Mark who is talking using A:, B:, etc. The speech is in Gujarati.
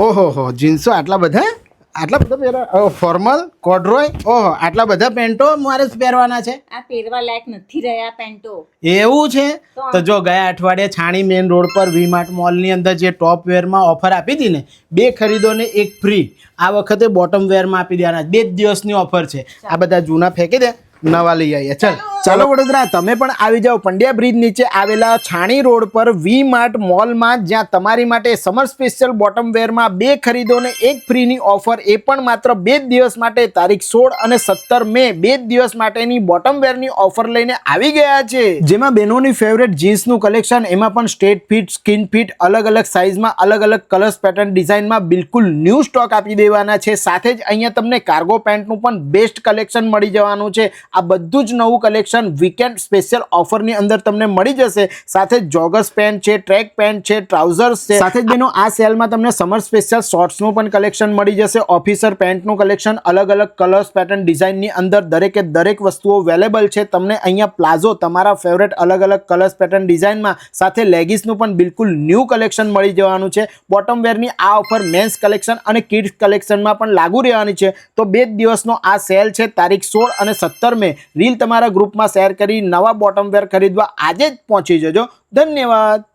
A: ઓહો હો, જીન્સો આટલા બધા પહેરવા, ફોર્મલ કોડરોય, ઓહો આટલા બધા પેન્ટો મારે જ પહેરવાના છે.
B: આ પહેરવા લાયક નથી રહ્યા પેન્ટો.
A: એવું છે? તો જો ગયા અઠવાડિયે છાણી મેન રોડ પર વી-માર્ટ મોલની અંદર જે ટોપ વેરમાં ઓફર આપી હતી ને, 2 ખરીદો ને 1 ફ્રી, આ વખતે બોટમ વેરમાં આપી દેવાના. 2 દિવસની ઓફર છે. આ બધા જૂના ફેંકી દે, નવા લઈ આવીએ. ચાલો વડોદરા, તમે પણ આવી જાઓ પંડ્યા બ્રિજ નીચે આવેલા છાણી રોડ પર વી-માર્ટ મોલમાં, જ્યાં તમારી માટે સમર સ્પેશિયલ બોટમ વેરમાં 2 ખરીદો ને 1 ફ્રીની ઓફર, એ પણ માત્ર 2 દિવસ માટે, તારીખ 16 અને 17 મે, 2 દિવસ માટેની બોટમ વેરની ઓફર લઈને આવી ગયા છે. જેમાં બહેનોની ફેવરેટ જીન્સનું કલેક્શન, એમાં પણ સ્ટ્રેટ ફિટ, સ્કિન ફિટ, અલગ અલગ સાઇઝમાં, અલગ અલગ કલર્સ, પેટર્ન, ડિઝાઇનમાં બિલકુલ ન્યૂ સ્ટોક આપી દેવાના છે. સાથે જ અહીંયા તમને કાર્ગો પેન્ટનું પણ બેસ્ટ કલેક્શન મળી જવાનું છે. આ બધું જ નવું કલેક્શન વીકેન્ડ સ્પેશિયલ ઓફરની અંદર તમને મળી જશે. સાથે જોગર્સ પેન્ટ છે, ટ્રેક પેન્ટ છે, ટ્રાઉઝર્સ છે. સાથે જ બેનો આ સેલમાં તમને સમર સ્પેશિયલ શોર્ટ્સનું પણ કલેક્શન મળી જશે. ઓફિસર પેન્ટનું કલેક્શન, અલગ અલગ કલર્સ, પેટર્ન, ડિઝાઇનની અંદર દરેકે દરેક વસ્તુઓ અવેલેબલ છે. તમને અહીંયા પ્લાઝો, તમારા ફેવરેટ અલગ અલગ કલર્સ, પેટર્ન, ડિઝાઇનમાં, સાથે લેગીસનું પણ બિલકુલ ન્યૂ કલેક્શન મળી જવાનું છે. બોટમ વેરની આ ઓફર મેન્સ કલેક્શન અને કિડ્સ કલેક્શનમાં પણ લાગુ રહેવાની છે. તો 2 દિવસનો આ સેલ છે. તારીખ 16 અને 17 મે. રીલ તમારા ગ્રુપમાં શેર કરી નવા બોટમ વેર ખરીદવા આજે જ પહોંચી જજો. ધન્યવાદ.